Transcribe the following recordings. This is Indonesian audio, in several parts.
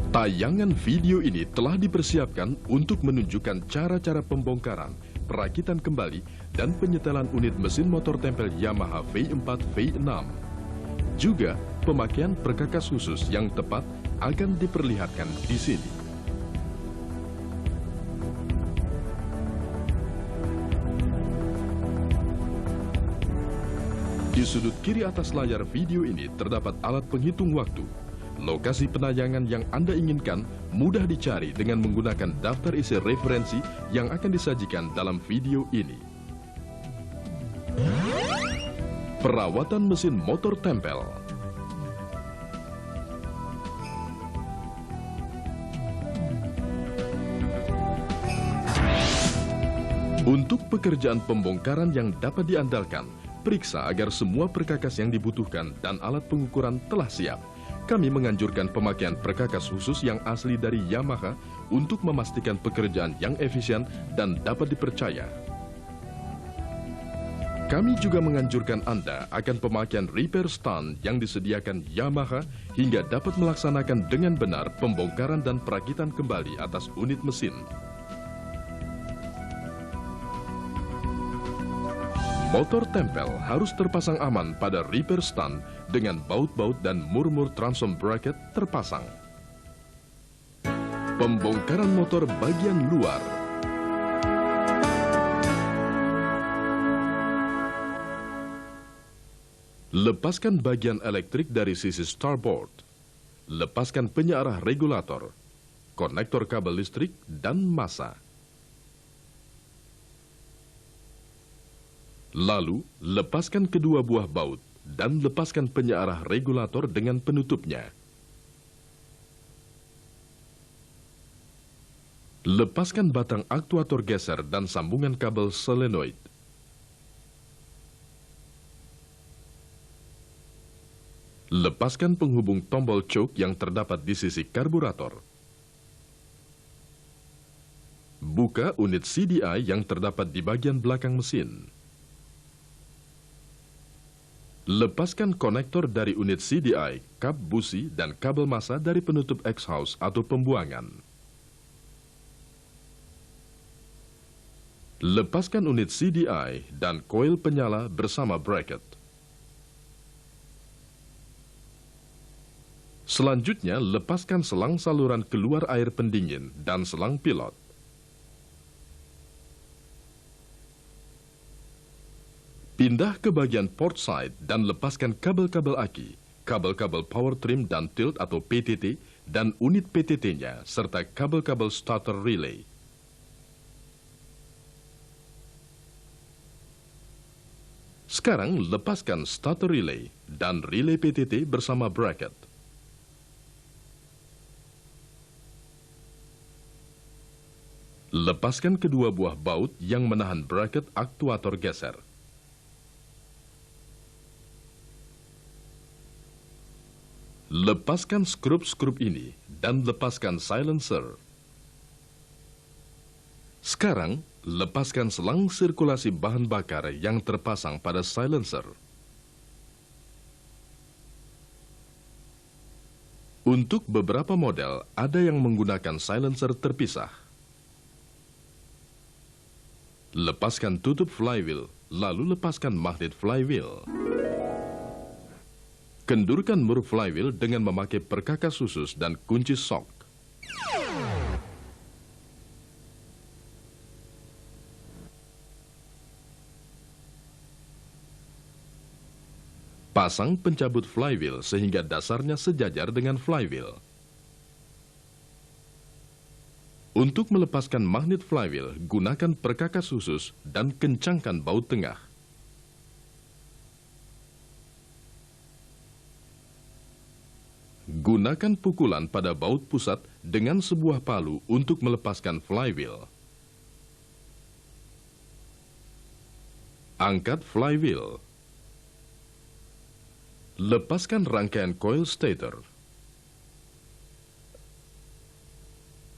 Tayangan video ini telah dipersiapkan untuk menunjukkan cara-cara pembongkaran, perakitan kembali, dan penyetelan unit mesin motor tempel Yamaha V4 V6. Juga, pemakaian perkakas khusus yang tepat akan diperlihatkan di sini. Di sudut kiri atas layar video ini terdapat alat penghitung waktu. Lokasi penayangan yang Anda inginkan mudah dicari dengan menggunakan daftar isi referensi yang akan disajikan dalam video ini. Perawatan mesin motor tempel. Untuk pekerjaan pembongkaran yang dapat diandalkan, periksa agar semua perkakas yang dibutuhkan dan alat pengukuran telah siap. Kami menganjurkan pemakaian perkakas khusus yang asli dari Yamaha untuk memastikan pekerjaan yang efisien dan dapat dipercaya. Kami juga menganjurkan Anda akan pemakaian repair stand yang disediakan Yamaha hingga dapat melaksanakan dengan benar pembongkaran dan perakitan kembali atas unit mesin. Motor tempel harus terpasang aman pada repair stand dengan baut-baut dan mur-mur transom bracket terpasang. Pembongkaran motor bagian luar. Lepaskan bagian elektrik dari sisi starboard. Lepaskan penyearah regulator, konektor kabel listrik, dan massa. Lalu, lepaskan kedua buah baut dan lepaskan penyearah regulator dengan penutupnya. Lepaskan batang aktuator geser dan sambungan kabel solenoid. Lepaskan penghubung tombol choke yang terdapat di sisi karburator. Buka unit CDI yang terdapat di bagian belakang mesin. Lepaskan konektor dari unit CDI, kap busi, dan kabel massa dari penutup exhaust atau pembuangan. Lepaskan unit CDI dan koil penyala bersama bracket. Selanjutnya, lepaskan selang saluran keluar air pendingin dan selang pilot. Pindah ke bagian port side dan lepaskan kabel-kabel aki, kabel-kabel power trim dan tilt atau PTT, dan unit PTT-nya, serta kabel-kabel starter relay. Sekarang lepaskan starter relay dan relay PTT bersama bracket. Lepaskan kedua buah baut yang menahan bracket aktuator geser. Lepaskan skrup-skrup ini dan lepaskan silencer. Sekarang, lepaskan selang sirkulasi bahan bakar yang terpasang pada silencer. Untuk beberapa model, ada yang menggunakan silencer terpisah. Lepaskan tutup flywheel, lalu lepaskan magnet flywheel. Kendurkan mur flywheel dengan memakai perkakas khusus dan kunci shock. Pasang pencabut flywheel sehingga dasarnya sejajar dengan flywheel. Untuk melepaskan magnet flywheel, gunakan perkakas khusus dan kencangkan baut tengah. Gunakan pukulan pada baut pusat dengan sebuah palu untuk melepaskan flywheel. Angkat flywheel. Lepaskan rangkaian coil stator.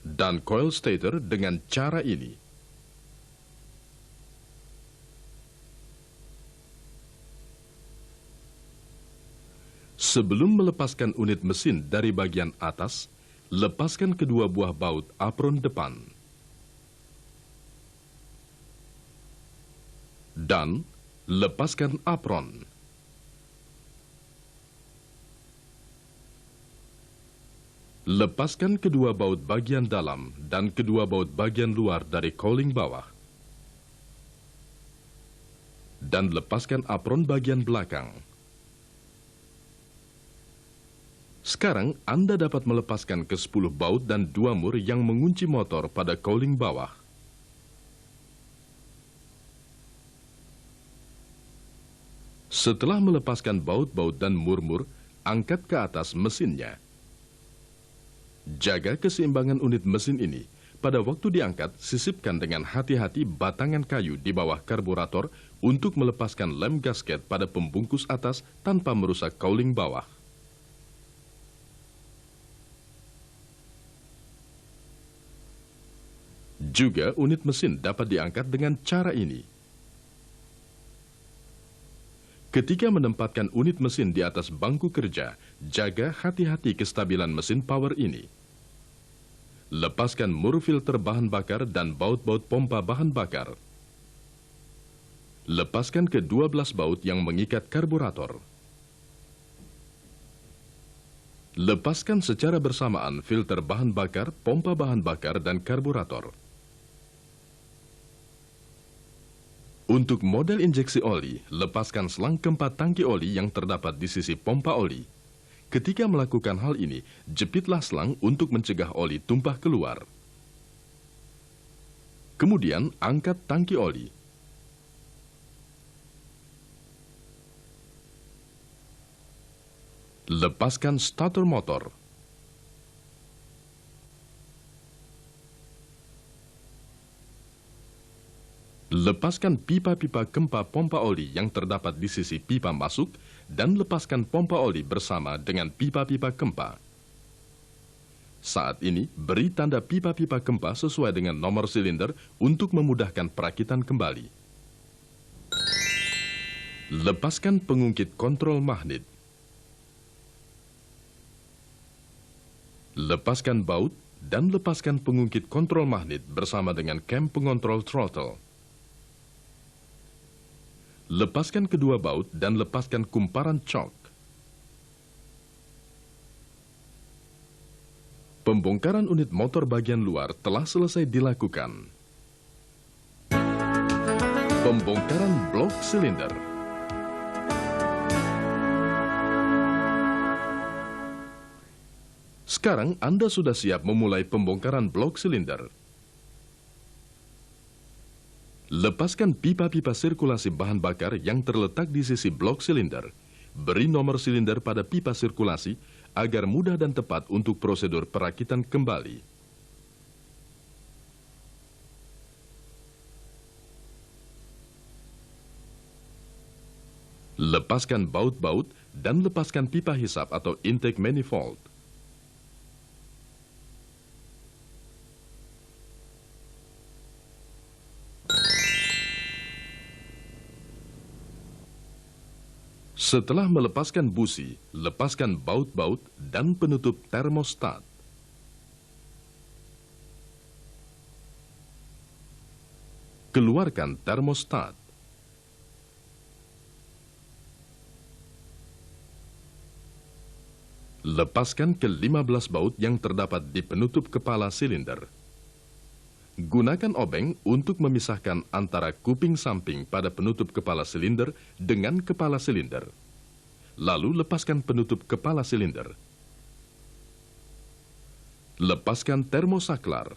Dan coil stator dengan cara ini. Sebelum melepaskan unit mesin dari bagian atas, Lepaskan kedua buah baut apron depan. Dan lepaskan apron. Lepaskan kedua baut bagian dalam dan kedua baut bagian luar dari cowling bawah. Dan lepaskan apron bagian belakang. Sekarang Anda dapat melepaskan ke-10 baut dan 2 mur yang mengunci motor pada cowling bawah. Setelah melepaskan baut-baut dan mur-mur, angkat ke atas mesinnya. Jaga keseimbangan unit mesin ini. Pada waktu diangkat, sisipkan dengan hati-hati batangan kayu di bawah karburator untuk melepaskan lem gasket pada pembungkus atas tanpa merusak cowling bawah. Juga unit mesin dapat diangkat dengan cara ini. Ketika menempatkan unit mesin di atas bangku kerja, jaga hati-hati kestabilan mesin power ini. Lepaskan mur filter bahan bakar dan baut-baut pompa bahan bakar. Lepaskan ke-12 baut yang mengikat karburator. Lepaskan secara bersamaan filter bahan bakar, pompa bahan bakar, dan karburator. Untuk model injeksi oli, lepaskan selang keempat tangki oli yang terdapat di sisi pompa oli. Ketika melakukan hal ini, jepitlah selang untuk mencegah oli tumpah keluar. Kemudian, angkat tangki oli. Lepaskan starter motor. Lepaskan pipa-pipa kempa pompa oli yang terdapat di sisi pipa masuk dan lepaskan pompa oli bersama dengan pipa-pipa kempa. Saat ini, beri tanda pipa-pipa kempa sesuai dengan nomor silinder untuk memudahkan perakitan kembali. Lepaskan pengungkit kontrol magnet. Lepaskan baut dan lepaskan pengungkit kontrol magnet bersama dengan cam pengontrol throttle. Lepaskan kedua baut dan lepaskan kumparan cok. Pembongkaran unit motor bagian luar telah selesai dilakukan. Pembongkaran blok silinder. Sekarang Anda sudah siap memulai pembongkaran blok silinder. Lepaskan pipa-pipa sirkulasi bahan bakar yang terletak di sisi blok silinder. Beri nomor silinder pada pipa sirkulasi agar mudah dan tepat untuk prosedur perakitan kembali. Lepaskan baut-baut dan lepaskan pipa hisap atau intake manifold. Setelah melepaskan busi, lepaskan baut-baut dan penutup termostat. Keluarkan termostat. Lepaskan ke-15 baut yang terdapat di penutup kepala silinder. Gunakan obeng untuk memisahkan antara kuping samping pada penutup kepala silinder dengan kepala silinder. Lalu lepaskan penutup kepala silinder. Lepaskan termosaklar.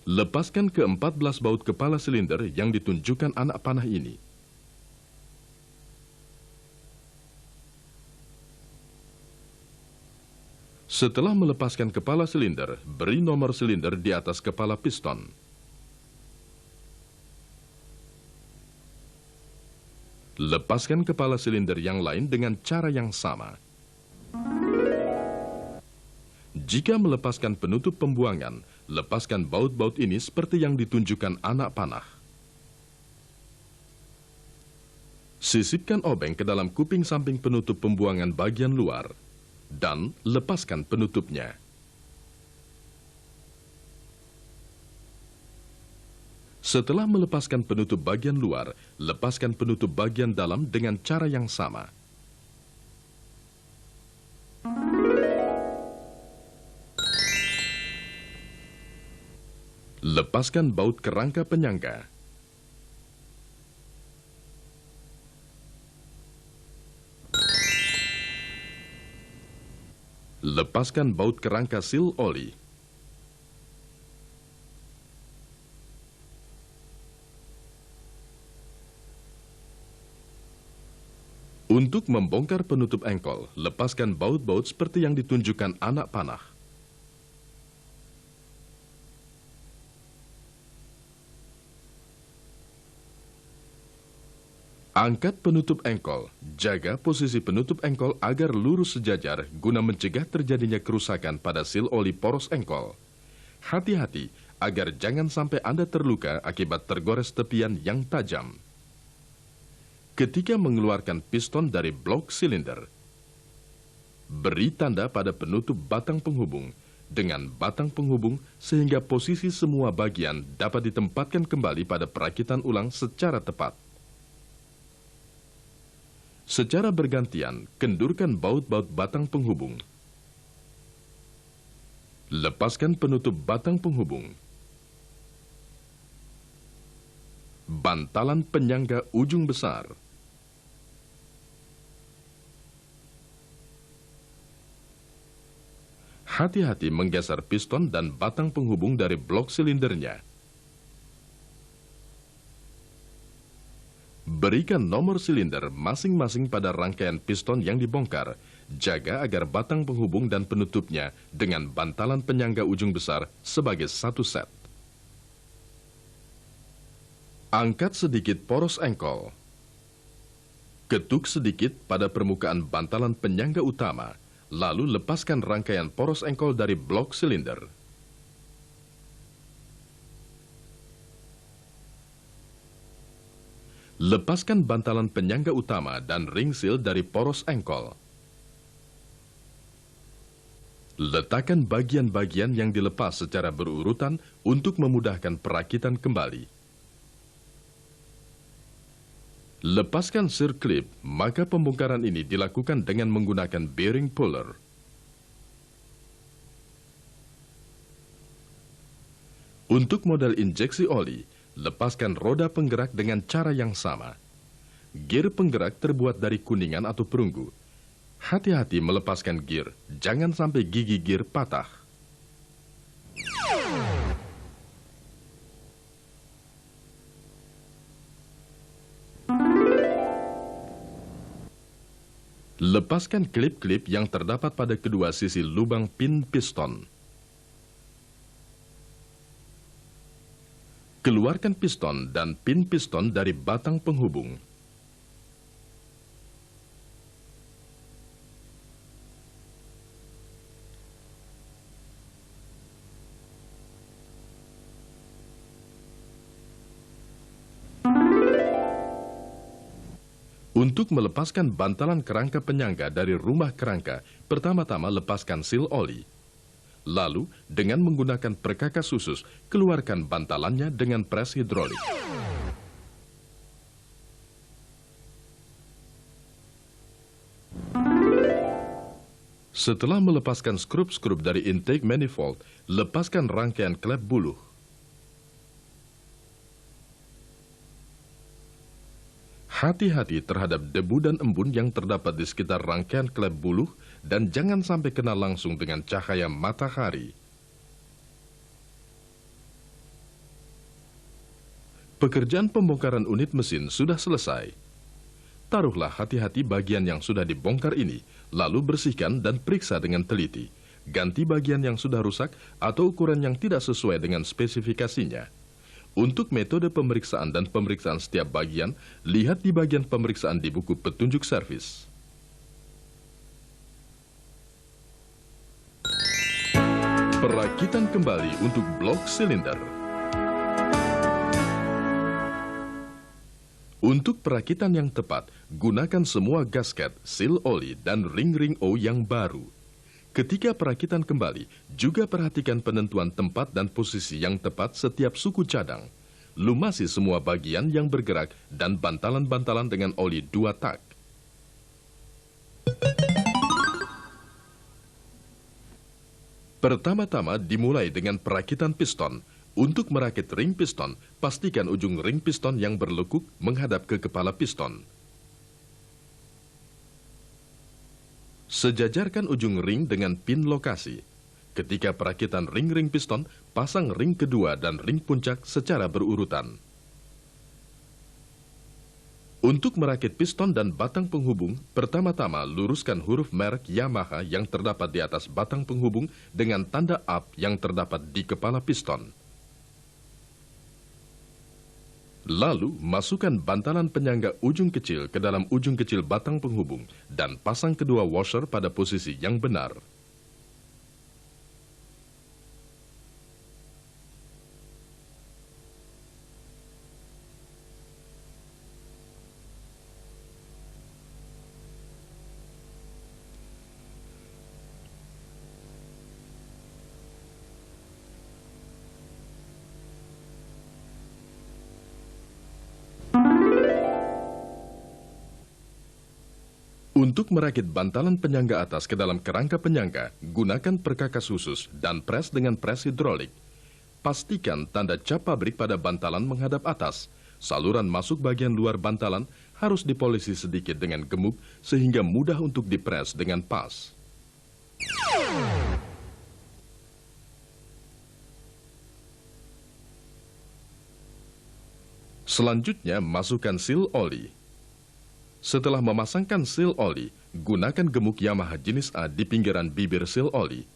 Lepaskan ke-14 baut kepala silinder yang ditunjukkan anak panah ini. Setelah melepaskan kepala silinder, beri nomor silinder di atas kepala piston. Lepaskan kepala silinder yang lain dengan cara yang sama. Jika melepaskan penutup pembuangan, lepaskan baut-baut ini seperti yang ditunjukkan anak panah. Sisipkan obeng ke dalam kuping samping penutup pembuangan bagian luar. dan lepaskan penutupnya. Setelah melepaskan penutup bagian luar, lepaskan penutup bagian dalam dengan cara yang sama. Lepaskan baut kerangka penyangga. Lepaskan baut kerangka sil oli. Untuk membongkar penutup engkol, lepaskan baut-baut seperti yang ditunjukkan anak panah. Angkat penutup engkol. Jaga posisi penutup engkol agar lurus sejajar guna mencegah terjadinya kerusakan pada sil oli poros engkol. Hati-hati agar jangan sampai Anda terluka akibat tergores tepian yang tajam. Ketika mengeluarkan piston dari blok silinder, beri tanda pada penutup batang penghubung dengan batang penghubung sehingga posisi semua bagian dapat ditempatkan kembali pada perakitan ulang secara tepat. Secara bergantian, kendurkan baut-baut batang penghubung. Lepaskan penutup batang penghubung. Bantalan penyangga ujung besar. Hati-hati menggeser piston dan batang penghubung dari blok silindernya. Berikan nomor silinder masing-masing pada rangkaian piston yang dibongkar. Jaga agar batang penghubung dan penutupnya dengan bantalan penyangga ujung besar sebagai satu set. Angkat sedikit poros engkol. Ketuk sedikit pada permukaan bantalan penyangga utama, lalu lepaskan rangkaian poros engkol dari blok silinder. Lepaskan bantalan penyangga utama dan ring seal dari poros engkol. Letakkan bagian-bagian yang dilepas secara berurutan untuk memudahkan perakitan kembali. Lepaskan sirklip, maka pembongkaran ini dilakukan dengan menggunakan bearing puller. Untuk model injeksi oli, lepaskan roda penggerak dengan cara yang sama. Gear penggerak terbuat dari kuningan atau perunggu. Hati-hati melepaskan gear, jangan sampai gigi gear patah. Lepaskan klip-klip yang terdapat pada kedua sisi lubang pin piston. Keluarkan piston dan pin piston dari batang penghubung. Untuk melepaskan bantalan kerangka penyangga dari rumah kerangka, pertama-tama lepaskan sil oli. Lalu, dengan menggunakan perkakas khusus, keluarkan bantalannya dengan pres hidrolik. Setelah melepaskan skrup-skrup dari intake manifold, lepaskan rangkaian klep buluh. Hati-hati terhadap debu dan embun yang terdapat di sekitar rangkaian klep buluh dan jangan sampai kena langsung dengan cahaya matahari. Pekerjaan pembongkaran unit mesin sudah selesai. Taruhlah hati-hati bagian yang sudah dibongkar ini, lalu bersihkan dan periksa dengan teliti. Ganti bagian yang sudah rusak atau ukuran yang tidak sesuai dengan spesifikasinya. Untuk metode pemeriksaan dan pemeriksaan setiap bagian, lihat di bagian pemeriksaan di buku petunjuk servis. Perakitan kembali untuk blok silinder. Untuk perakitan yang tepat, gunakan semua gasket, sil oli, dan ring-ring O yang baru. Ketika perakitan kembali, juga perhatikan penentuan tempat dan posisi yang tepat setiap suku cadang. Lumasi semua bagian yang bergerak dan bantalan-bantalan dengan oli 2 tak. Pertama-tama dimulai dengan perakitan piston. Untuk merakit ring piston, pastikan ujung ring piston yang berlekuk menghadap ke kepala piston. Sejajarkan ujung ring dengan pin lokasi. Ketika perakitan ring-ring piston, pasang ring kedua dan ring puncak secara berurutan. Untuk merakit piston dan batang penghubung, pertama-tama luruskan huruf merek Yamaha yang terdapat di atas batang penghubung dengan tanda up yang terdapat di kepala piston. Lalu, masukkan bantalan penyangga ujung kecil ke dalam ujung kecil batang penghubung dan pasang kedua washer pada posisi yang benar. Untuk merakit bantalan penyangga atas ke dalam kerangka penyangga, gunakan perkakas khusus dan pres dengan pres hidrolik. Pastikan tanda cap pabrik pada bantalan menghadap atas. Saluran masuk bagian luar bantalan harus dipolisi sedikit dengan gemuk sehingga mudah untuk dipres dengan pas. Selanjutnya, masukkan seal oli. Setelah memasangkan seal oli, gunakan gemuk Yamaha jenis A di pinggiran bibir seal oli.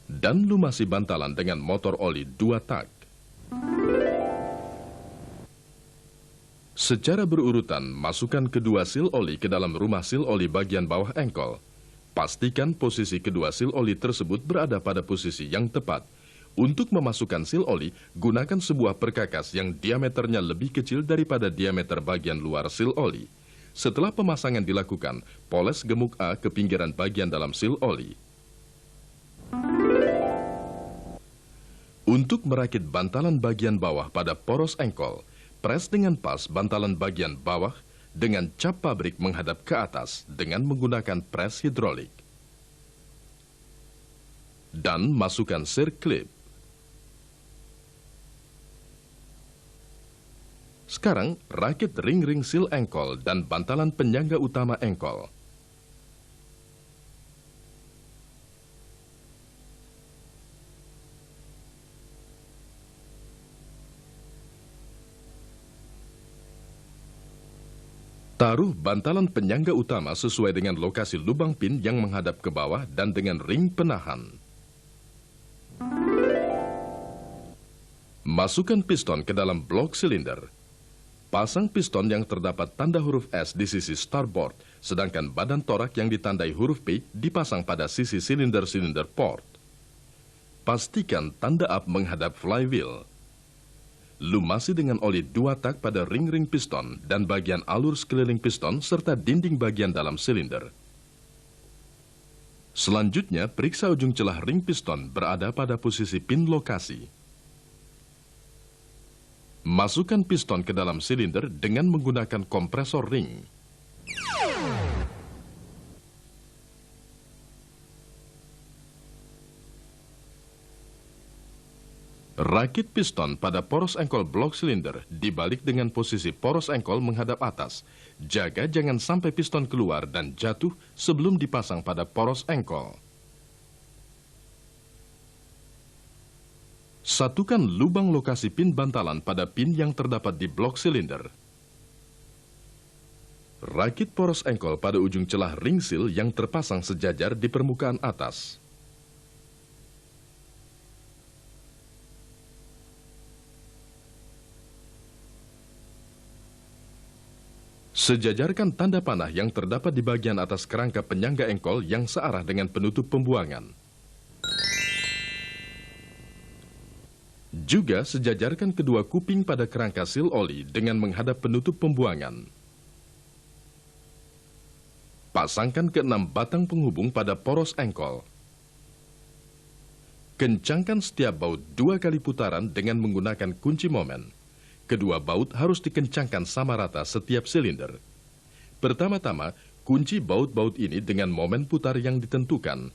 Dan lumasi bantalan dengan motor oli 2 tak. Secara berurutan, masukkan kedua seal oli ke dalam rumah seal oli bagian bawah engkol. Pastikan posisi kedua seal oli tersebut berada pada posisi yang tepat. Untuk memasukkan seal oli, gunakan sebuah perkakas yang diameternya lebih kecil daripada diameter bagian luar seal oli. Setelah pemasangan dilakukan, poles gemuk A ke pinggiran bagian dalam seal oli. Untuk merakit bantalan bagian bawah pada poros engkol, pres dengan pas bantalan bagian bawah dengan cap pabrik menghadap ke atas dengan menggunakan pres hidrolik. Dan masukkan circlip. Sekarang, rakit ring-ring seal engkol dan bantalan penyangga utama engkol. Taruh bantalan penyangga utama sesuai dengan lokasi lubang pin yang menghadap ke bawah dan dengan ring penahan. Masukkan piston ke dalam blok silinder. Pasang piston yang terdapat tanda huruf S di sisi starboard, sedangkan badan torak yang ditandai huruf P dipasang pada sisi silinder-silinder port. Pastikan tanda up menghadap flywheel. Lumasi dengan oli 2 tak pada ring-ring piston dan bagian alur sekeliling piston serta dinding bagian dalam silinder. Selanjutnya, periksa ujung celah ring piston berada pada posisi pin lokasi. Masukkan piston ke dalam silinder dengan menggunakan kompresor ring. Rakit piston pada poros engkol blok silinder dibalik dengan posisi poros engkol menghadap atas. Jaga jangan sampai piston keluar dan jatuh sebelum dipasang pada poros engkol. Satukan lubang lokasi pin bantalan pada pin yang terdapat di blok silinder. Rakit poros engkol pada ujung celah ring seal yang terpasang sejajar di permukaan atas. Sejajarkan tanda panah yang terdapat di bagian atas kerangka penyangga engkol yang searah dengan penutup pembuangan. Juga sejajarkan kedua kuping pada kerangka seal oli dengan menghadap penutup pembuangan. Pasangkan ke-6 batang penghubung pada poros engkol. Kencangkan setiap baut 2 kali putaran dengan menggunakan kunci momen. Kedua baut harus dikencangkan sama rata setiap silinder. Pertama-tama, kunci baut-baut ini dengan momen putar yang ditentukan.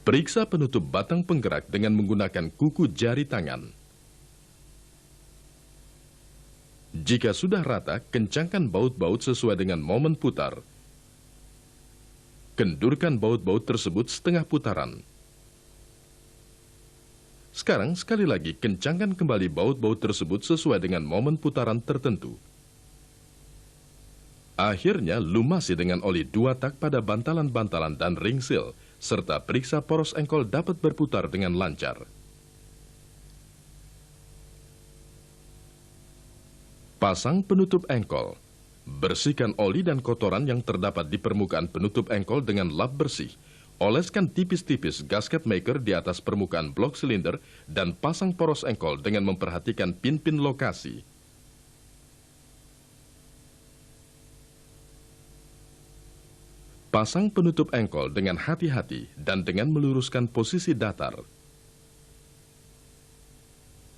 Periksa penutup batang penggerak dengan menggunakan kuku jari tangan. Jika sudah rata, kencangkan baut-baut sesuai dengan momen putar. Kendurkan baut-baut tersebut setengah putaran. Sekarang, sekali lagi, kencangkan kembali baut-baut tersebut sesuai dengan momen putaran tertentu. Akhirnya, lumasi dengan oli 2 tak pada bantalan-bantalan dan ring seal, serta periksa poros engkol dapat berputar dengan lancar. Pasang penutup engkol. Bersihkan oli dan kotoran yang terdapat di permukaan penutup engkol dengan lap bersih. Oleskan tipis-tipis gasket maker di atas permukaan blok silinder dan pasang poros engkol dengan memperhatikan pin-pin lokasi. Pasang penutup engkol dengan hati-hati dan dengan meluruskan posisi datar.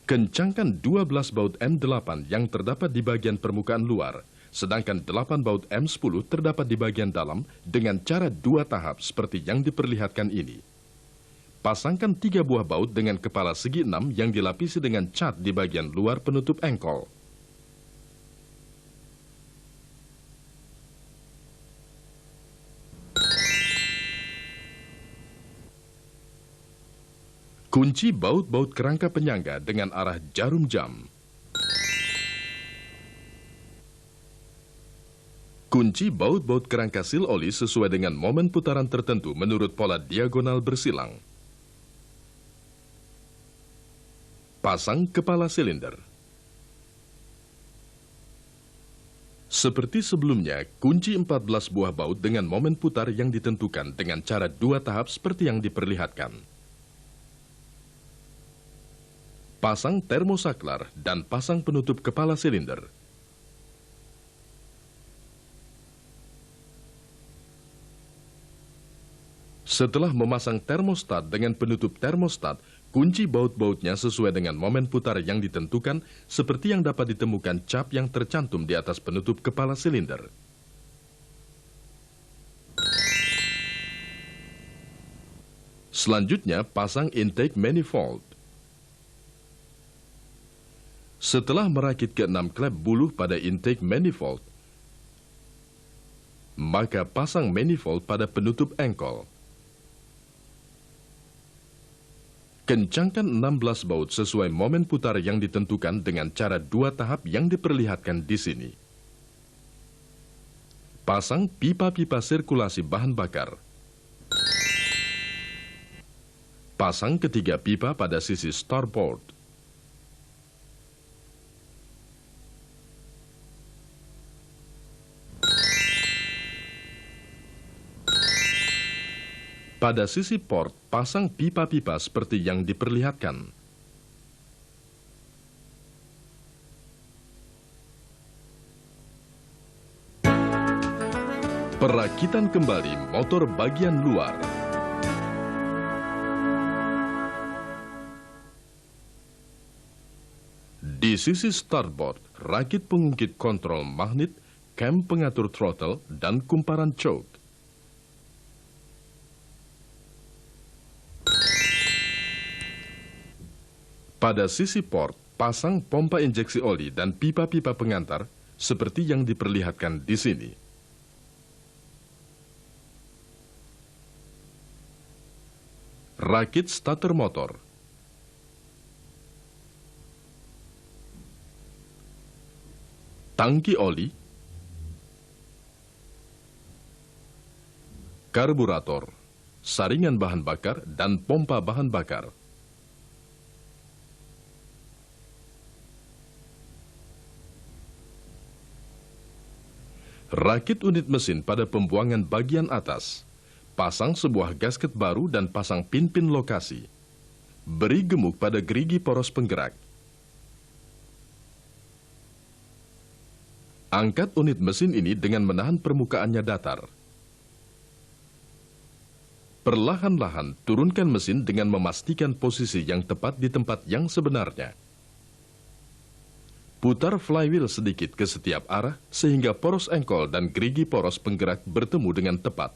Kencangkan 12 baut M8 yang terdapat di bagian permukaan luar, sedangkan 8 baut M10 terdapat di bagian dalam dengan cara 2 tahap seperti yang diperlihatkan ini. Pasangkan 3 buah baut dengan kepala segi 6 yang dilapisi dengan cat di bagian luar penutup engkol. Kunci baut-baut kerangka penyangga dengan arah jarum jam. Kunci baut-baut kerangka sil oli sesuai dengan momen putaran tertentu menurut pola diagonal bersilang. Pasang kepala silinder. Seperti sebelumnya, kunci 14 buah baut dengan momen putar yang ditentukan dengan cara 2 tahap seperti yang diperlihatkan. Pasang termosaklar dan pasang penutup kepala silinder. Setelah memasang termostat dengan penutup termostat, kunci baut-bautnya sesuai dengan momen putar yang ditentukan seperti yang dapat ditemukan cap yang tercantum di atas penutup kepala silinder. Selanjutnya, pasang intake manifold. Setelah merakit ke-6 klep buluh pada intake manifold, maka pasang manifold pada penutup engkol. Kencangkan 16 baut sesuai momen putar yang ditentukan dengan cara 2 tahap yang diperlihatkan di sini. Pasang pipa-pipa sirkulasi bahan bakar. Pasang ketiga pipa pada sisi starboard. Pada sisi port, pasang pipa-pipa seperti yang diperlihatkan. Perakitan kembali motor bagian luar. Di sisi starboard, rakit pengungkit kontrol magnet, cam pengatur throttle, dan kumparan choke. Pada sisi port, pasang pompa injeksi oli dan pipa-pipa pengantar seperti yang diperlihatkan di sini. Rakit starter motor. Tangki oli. Karburator, saringan bahan bakar, dan pompa bahan bakar. Rakit unit mesin pada pembuangan bagian atas. Pasang sebuah gasket baru dan pasang pin-pin lokasi. Beri gemuk pada gerigi poros penggerak. Angkat unit mesin ini dengan menahan permukaannya datar. Perlahan-lahan turunkan mesin dengan memastikan posisi yang tepat di tempat yang sebenarnya. Putar flywheel sedikit ke setiap arah sehingga poros engkol dan gerigi poros penggerak bertemu dengan tepat.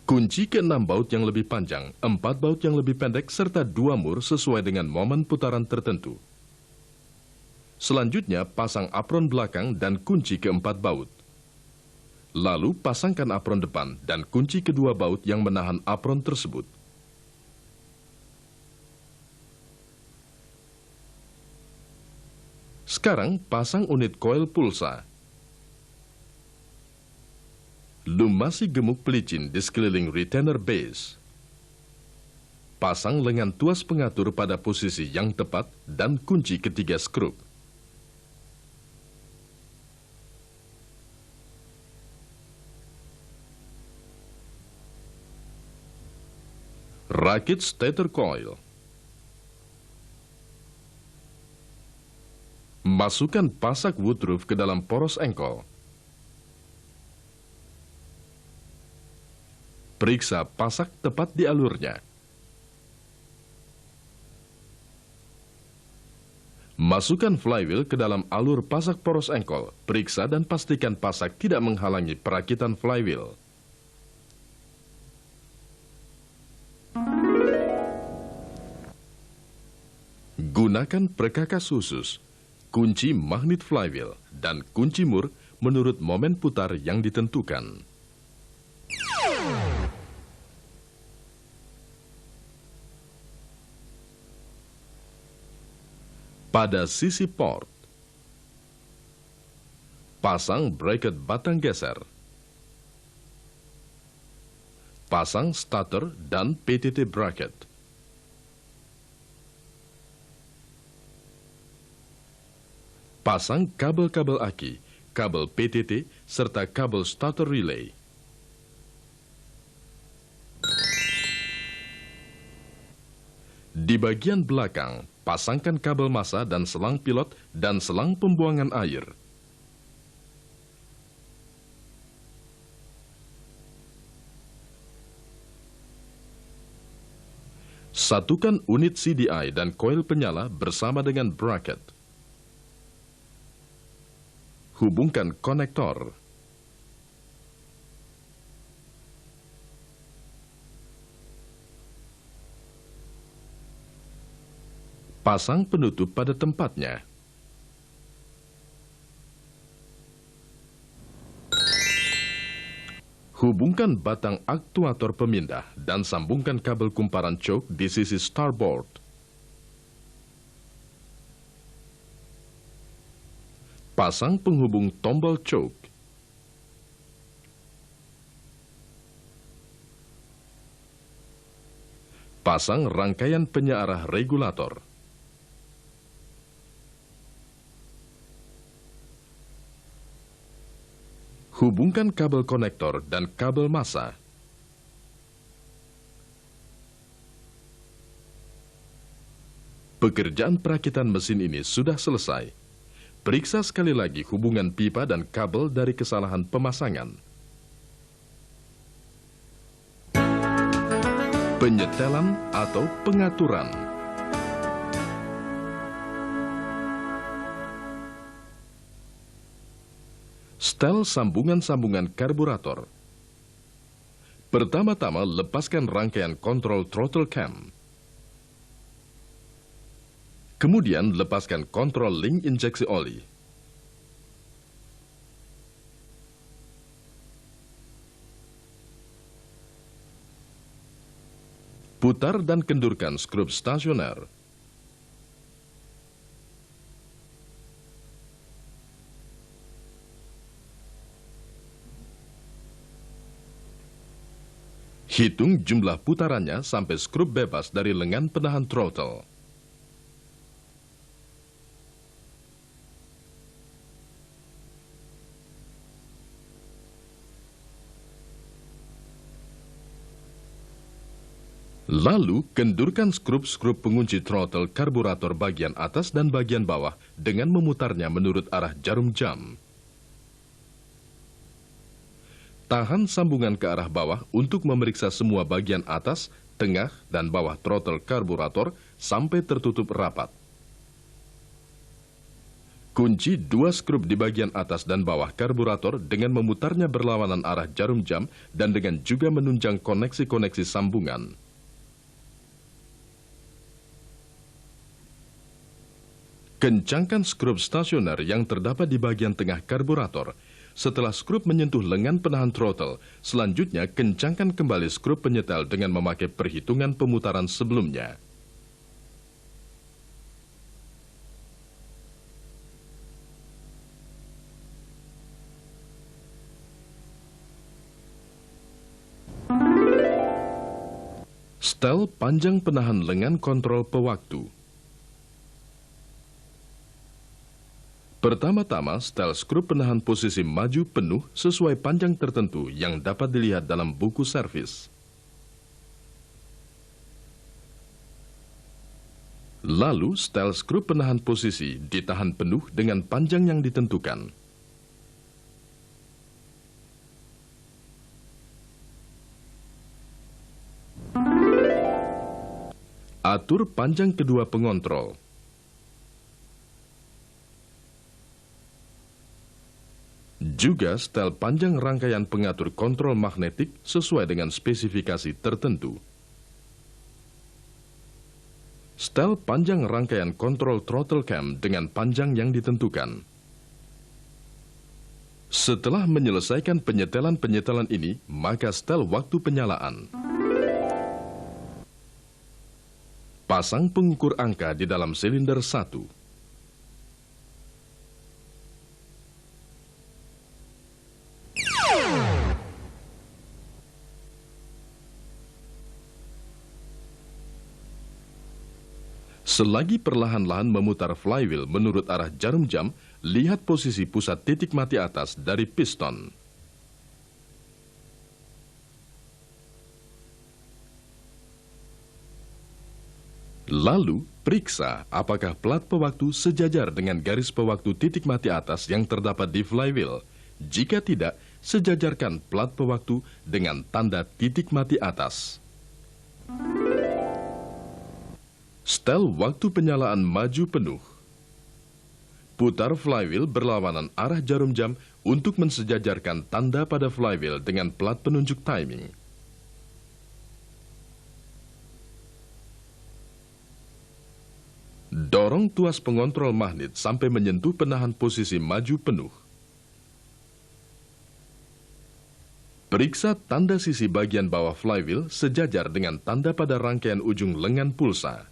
Kunci ke 6 baut yang lebih panjang, 4 baut yang lebih pendek, serta 2 mur sesuai dengan momen putaran tertentu. Selanjutnya, pasang apron belakang dan kunci ke 4 baut. Lalu, pasangkan apron depan dan kunci kedua baut yang menahan apron tersebut. Sekarang, pasang unit koil pulsa. Lumasi gemuk pelicin di sekeliling retainer base. Pasang lengan tuas pengatur pada posisi yang tepat dan kunci ketiga skrup. Rakit stator coil. Masukkan pasak woodruff ke dalam poros engkol. Periksa pasak tepat di alurnya. Masukkan flywheel ke dalam alur pasak poros engkol. Periksa dan pastikan pasak tidak menghalangi perakitan flywheel. Gunakan perkakas khusus, kunci magnet flywheel, dan kunci mur menurut momen putar yang ditentukan. Pada sisi port, pasang bracket batang geser. Pasang starter dan PTT bracket. Pasang kabel-kabel aki, kabel PTT, serta kabel starter relay. Di bagian belakang, pasangkan kabel massa dan selang pilot dan selang pembuangan air. Satukan unit CDI dan koil penyala bersama dengan bracket. Hubungkan konektor. Pasang penutup pada tempatnya. Hubungkan batang aktuator pemindah dan sambungkan kabel kumparan choke di sisi starboard. Pasang penghubung tombol choke. Pasang rangkaian penyearah regulator. Hubungkan kabel konektor dan kabel massa. Pekerjaan perakitan mesin ini sudah selesai. Periksa sekali lagi hubungan pipa dan kabel dari kesalahan pemasangan. Penyetelan atau pengaturan. Setel sambungan-sambungan karburator. Pertama-tama lepaskan rangkaian kontrol throttle cam. Kemudian lepaskan kontrol link injeksi oli. Putar dan kendurkan skrup stasioner. Hitung jumlah putarannya sampai skrup bebas dari lengan penahan throttle. Lalu, kendurkan skrup-skrup pengunci throttle karburator bagian atas dan bagian bawah dengan memutarnya menurut arah jarum jam. Tahan sambungan ke arah bawah untuk memeriksa semua bagian atas, tengah, dan bawah throttle karburator sampai tertutup rapat. Kunci dua skrup di bagian atas dan bawah karburator dengan memutarnya berlawanan arah jarum jam dan dengan juga menunjang koneksi-koneksi sambungan. Kencangkan skrup stasioner yang terdapat di bagian tengah karburator. Setelah skrup menyentuh lengan penahan throttle, selanjutnya kencangkan kembali skrup penyetel dengan memakai perhitungan pemutaran sebelumnya. Setel panjang penahan lengan kontrol pewaktu. Pertama-tama, setel skrup penahan posisi maju penuh sesuai panjang tertentu yang dapat dilihat dalam buku servis. Lalu, setel skrup penahan posisi ditahan penuh dengan panjang yang ditentukan. Atur panjang kedua pengontrol. Juga setel panjang rangkaian pengatur kontrol magnetik sesuai dengan spesifikasi tertentu. Setel panjang rangkaian kontrol throttle cam dengan panjang yang ditentukan. Setelah menyelesaikan penyetelan-penyetelan ini, maka setel waktu penyalaan. Pasang pengukur angka di dalam silinder 1. Selagi perlahan-lahan memutar flywheel menurut arah jarum jam, lihat posisi pusat titik mati atas dari piston. Lalu, periksa apakah plat pewaktu sejajar dengan garis pewaktu titik mati atas yang terdapat di flywheel. Jika tidak, sejajarkan plat pewaktu dengan tanda titik mati atas. Setel waktu penyalaan maju penuh. Putar flywheel berlawanan arah jarum jam untuk mensejajarkan tanda pada flywheel dengan plat penunjuk timing. Dorong tuas pengontrol magnet sampai menyentuh penahan posisi maju penuh. Periksa tanda sisi bagian bawah flywheel sejajar dengan tanda pada rangkaian ujung lengan pulsa.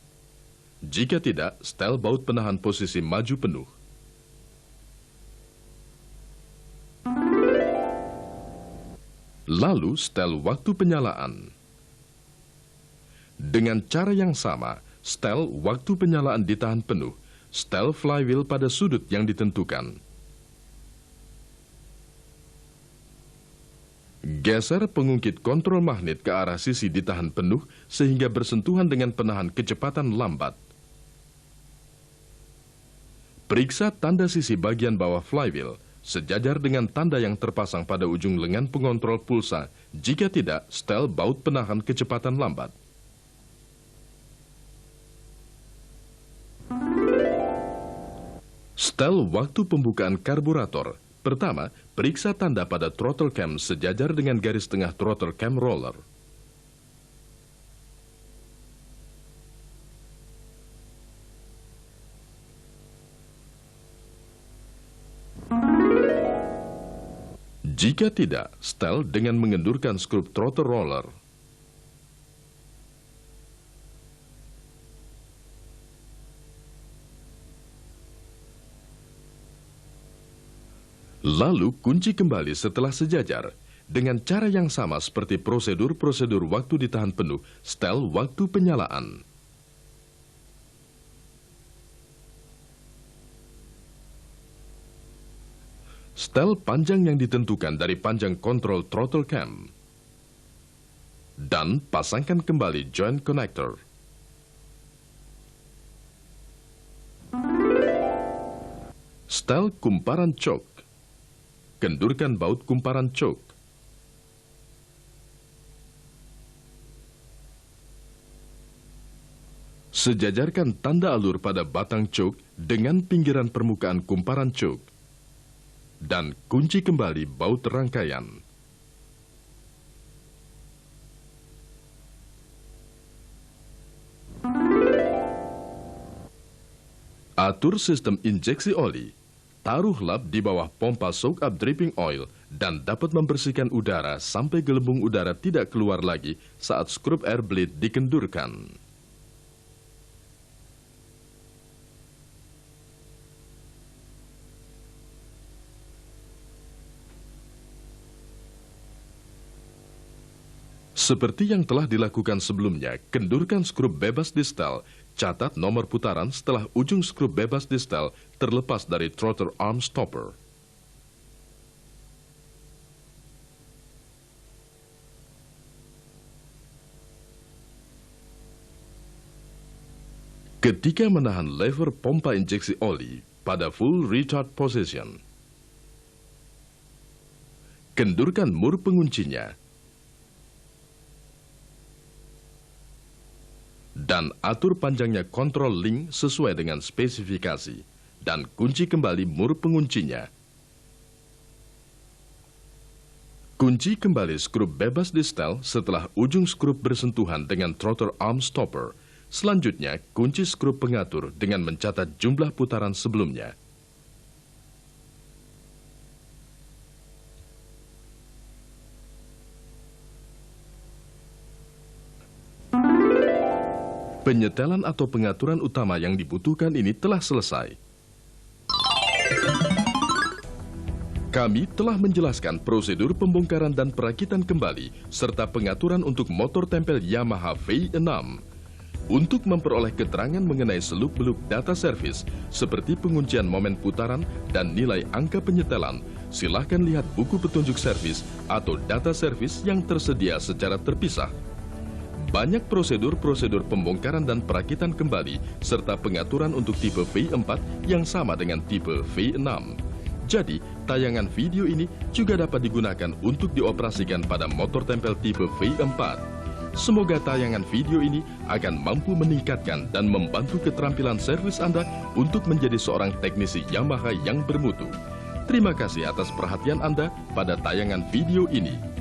Jika tidak, setel baut penahan posisi maju penuh. Lalu, setel waktu penyalaan. Dengan cara yang sama, setel waktu penyalaan ditahan penuh, setel flywheel pada sudut yang ditentukan. Geser pengungkit kontrol magnet ke arah sisi ditahan penuh sehingga bersentuhan dengan penahan kecepatan lambat. Periksa tanda sisi bagian bawah flywheel, sejajar dengan tanda yang terpasang pada ujung lengan pengontrol pulsa. Jika tidak, setel baut penahan kecepatan lambat. Setel waktu pembukaan karburator. Pertama, periksa tanda pada throttle cam sejajar dengan garis tengah throttle cam roller. Jika tidak, setel dengan mengendurkan skrup throttle roller. Lalu kunci kembali setelah sejajar. Dengan cara yang sama seperti prosedur-prosedur waktu ditahan penuh, setel waktu penyalaan. Setel panjang yang ditentukan dari panjang kontrol throttle cam. Dan pasangkan kembali joint connector. Setel kumparan choke. Kendurkan baut kumparan choke. Sejajarkan tanda alur pada batang choke dengan pinggiran permukaan kumparan choke. Dan kunci kembali baut rangkaian. Atur sistem injeksi oli. Taruh lap di bawah pompa soak up dripping oil dan dapat membersihkan udara sampai gelembung udara tidak keluar lagi saat scrub air blade dikendurkan. Seperti yang telah dilakukan sebelumnya, kendurkan skrup bebas di setel. Catat nomor putaran setelah ujung skrup bebas di setel terlepas dari trotter arm stopper. Ketika menahan lever pompa injeksi oli pada full retard position, kendurkan mur penguncinya. Dan atur panjangnya kontrol link sesuai dengan spesifikasi. Dan kunci kembali mur penguncinya. Kunci kembali skrup bebas di setel setelah ujung skrup bersentuhan dengan trotter arm stopper. Selanjutnya, kunci skrup pengatur dengan mencatat jumlah putaran sebelumnya. Penyetelan atau pengaturan utama yang dibutuhkan ini telah selesai. Kami telah menjelaskan prosedur pembongkaran dan perakitan kembali, serta pengaturan untuk motor tempel Yamaha V6. Untuk memperoleh keterangan mengenai seluk-beluk data servis, seperti penguncian momen putaran dan nilai angka penyetelan, silakan lihat buku petunjuk servis atau data servis yang tersedia secara terpisah. Banyak prosedur-prosedur pembongkaran dan perakitan kembali, serta pengaturan untuk tipe V4 yang sama dengan tipe V6. Jadi, tayangan video ini juga dapat digunakan untuk dioperasikan pada motor tempel tipe V4. Semoga tayangan video ini akan mampu meningkatkan dan membantu keterampilan servis Anda untuk menjadi seorang teknisi Yamaha yang bermutu. Terima kasih atas perhatian Anda pada tayangan video ini.